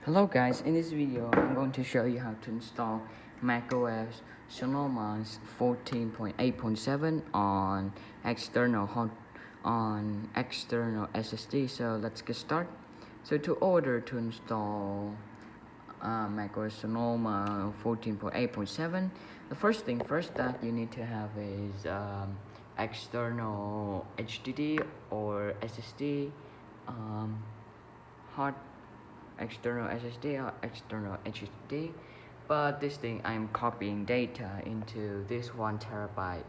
Hello guys, in this video I'm going to show you how to install macOS Sonoma 14.8.7 on external SSD. So let's get started. So to install macOS Sonoma 14.8.7, the first thing first that you need to have is external HDD or SSD, hard external SSD or external HDD. But this thing I'm copying data into this 1 TB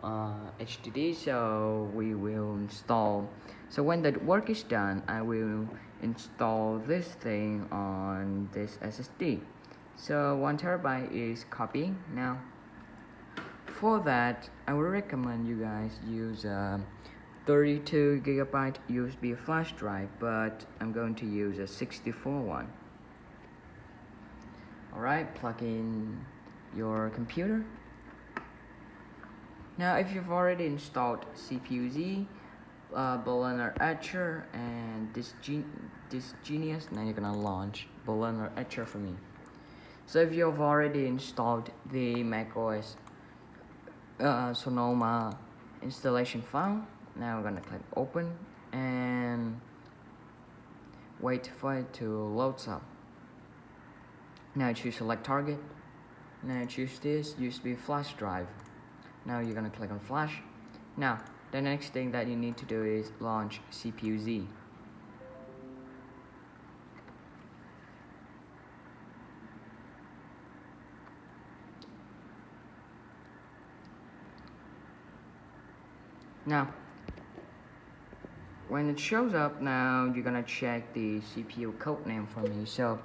HDD, so we will install. So when the work is done, I will install this thing on this SSD. So 1 TB is copying. Now for that, I would recommend you guys use 32 GB USB flash drive, but I'm going to use a 64 one. Alright, plug in your computer. Now if you've already installed CPU-Z, Balloon Etcher, and this Genius, now you're gonna launch Balloon Etcher for me. So if you've already installed the macOS Sonoma installation file, now we're gonna click open and wait for it to load up. Now choose select target. Now choose this USB flash drive. Now you're gonna click on flash. Now the next thing that you need to do is launch CPU-Z. Now when it shows up, now you're gonna check the CPU code name for me. So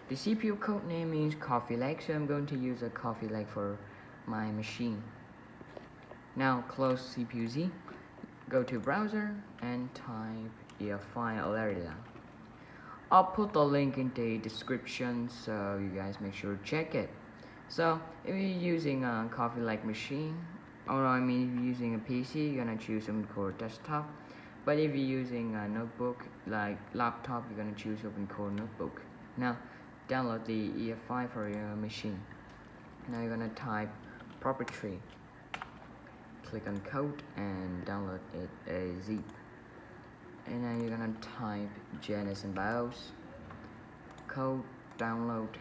the CPU code name is Coffee Lake, so I'm going to use a Coffee Lake for my machine. Now close CPU-Z, go to browser and type EFI Alerta. I'll put the link in the description, so you guys make sure to check it. So if you're using a Coffee Lake machine, or if you're using a PC, you're gonna choose OpenCore desktop. But if you're using a notebook like laptop, you're gonna choose OpenCore notebook. Now download the EFI for your machine. Now you're gonna type proprietary, click on code and download it a zip. And now you're gonna type JNS and BIOS, code, download.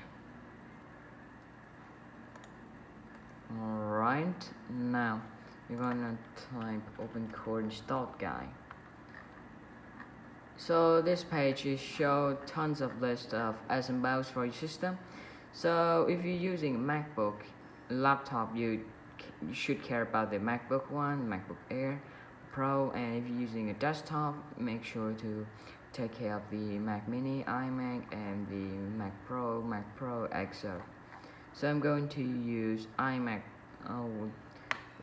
Alright, now you're gonna type OpenCore installed guide. So this page is show tons of list of SMBIOS for your system. So if you're using a MacBook laptop, you should care about the MacBook One, MacBook Air Pro, and if you're using a desktop, make sure to take care of the Mac Mini, iMac, and the Mac Pro XL. So I'm going to use iMac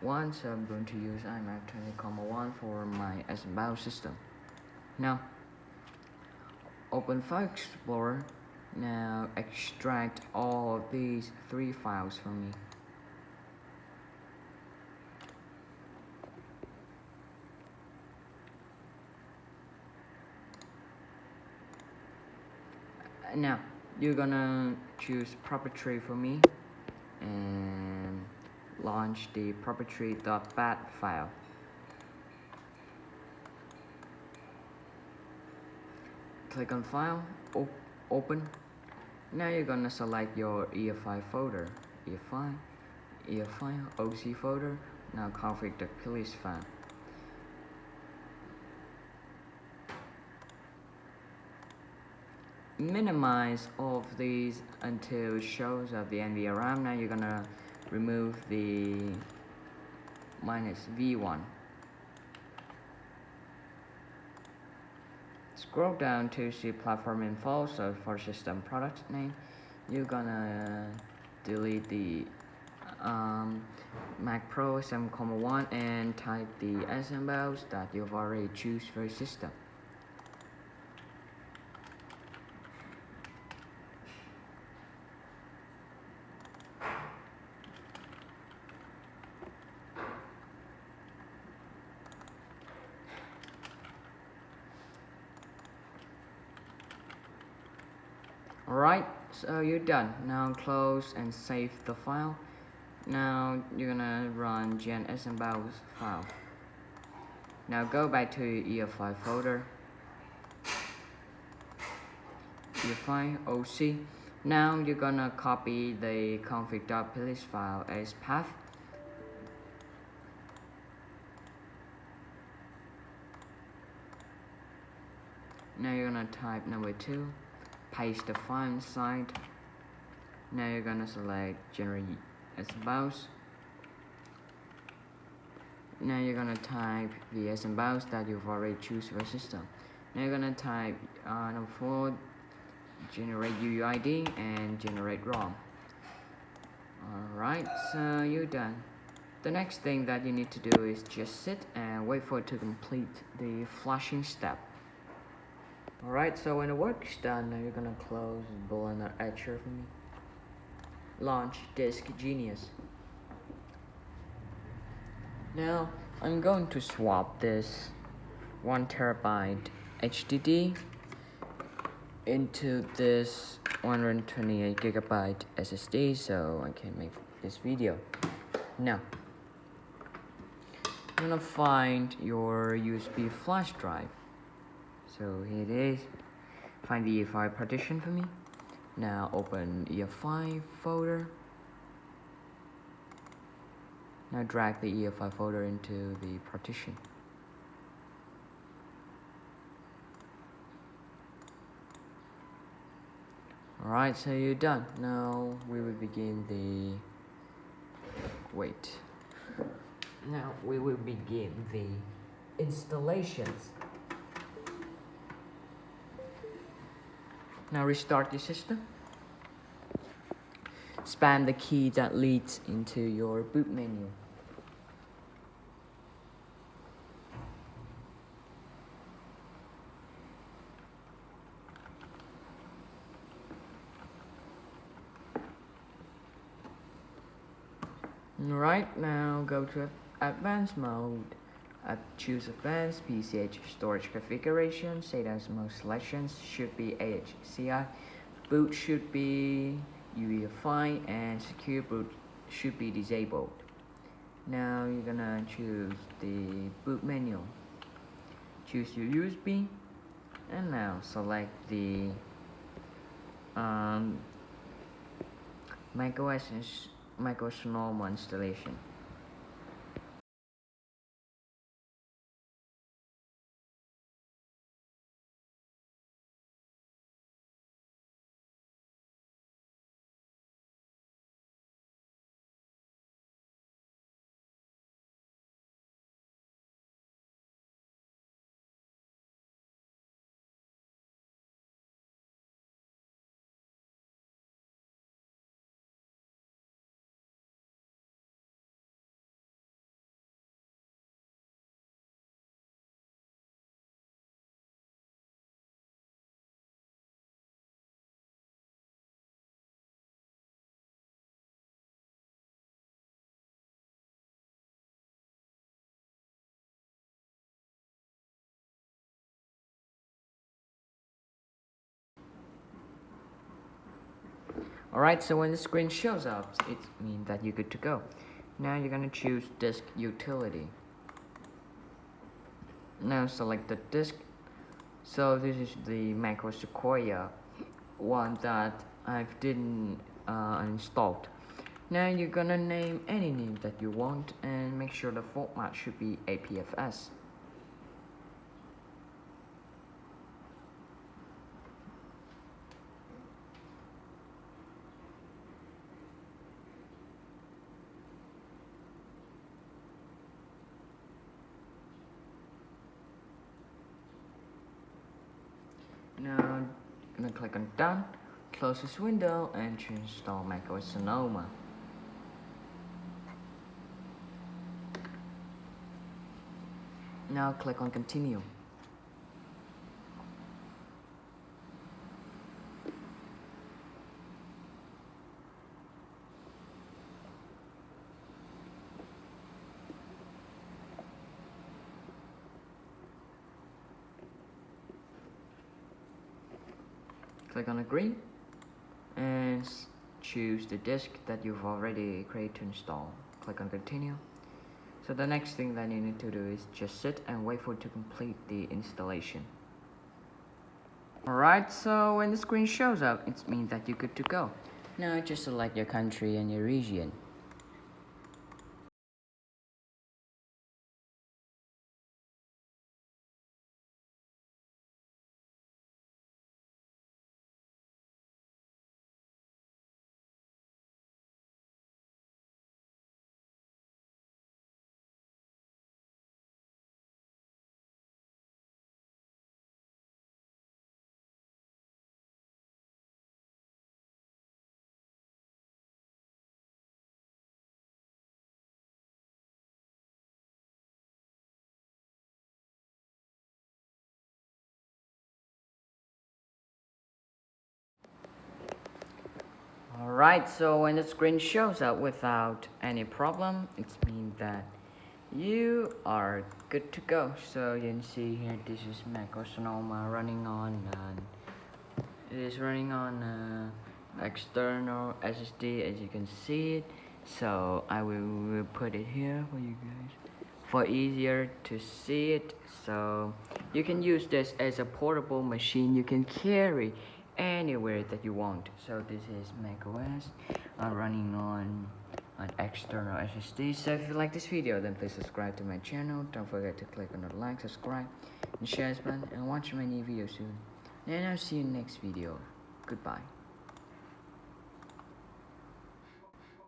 1, so I'm going to use iMac 20,1 for my SMBIOS system. Now open File Explorer. Now extract all of these 3 files for me. Now you're gonna choose proprietary for me and launch the proprietary.bat file. Click on file, open. Now you're gonna select your EFI folder, EFI OC folder. Now configure the release file. Minimize all of these until it shows up the NVMe RAM. Now you're gonna remove the -V1. Scroll down to see platform info. So for system product name, you're gonna delete the Mac Pro 7,1 and type the SMBIOS that you've already choose for your system. Alright, so you're done. Now close and save the file. Now you're gonna run gen smbus file. Now go back to your EFI folder, EFI OC. Now you're gonna copy the config.plist file as path. Now you're gonna type number 2, paste the file inside. Now you're gonna select generate smbus. Now you're gonna type the smbus that you've already choose for your system. Now you're gonna type number 4, generate UUID and generate ROM. Alright, so you're done. The next thing that you need to do is just sit and wait for it to complete the flashing step. Alright, so when the work is done, now you're gonna close Bolender Etcher for me. Launch Disk Genius. Now I'm going to swap this 1 terabyte HDD into this 128 gigabyte SSD so I can make this video. Now you're gonna find your USB flash drive. So here it is. Find the EFI partition for me. Now open EFI folder. Now drag the EFI folder into the partition. Alright, so you're done. Now we will begin the installations. Now restart the system. Spam the key that leads into your boot menu. Alright, now go to advanced mode. Choose advanced PCH storage configuration. Set as most selections should be AHCI. Boot should be UEFI and secure boot should be disabled. Now you're gonna choose the boot menu. Choose your USB and now select the macOS Sonoma installation. Alright, so when the screen shows up, it means that you're good to go. Now you're gonna choose disk utility. Now select the disk. So this is the macOS Sequoia one that I didn't installed. Now you're gonna name any name that you want and make sure the format should be APFS. Now I'm gonna click on done, close this window and to install macOS Sonoma. Now click on continue. Click on agree and choose the disk that you've already created to install. Click on continue. So the next thing that you need to do is just sit and wait for it to complete the installation. Alright, so when the screen shows up, it means that you're good to go. Now just select your country and your region. Alright, so when the screen shows up without any problem, it means that you are good to go. So you can see here, this is macOS Sonoma running on, it is running on external SSD, as you can see it. So I will put it here for you guys for easier to see it. So you can use this as a portable machine you can carry anywhere that you want. So this is macOS running on an external SSD. So if you like this video, then please subscribe to my channel. Don't forget to click on the like, subscribe, and share button, and watch my new video soon. And I'll see you next video. Goodbye.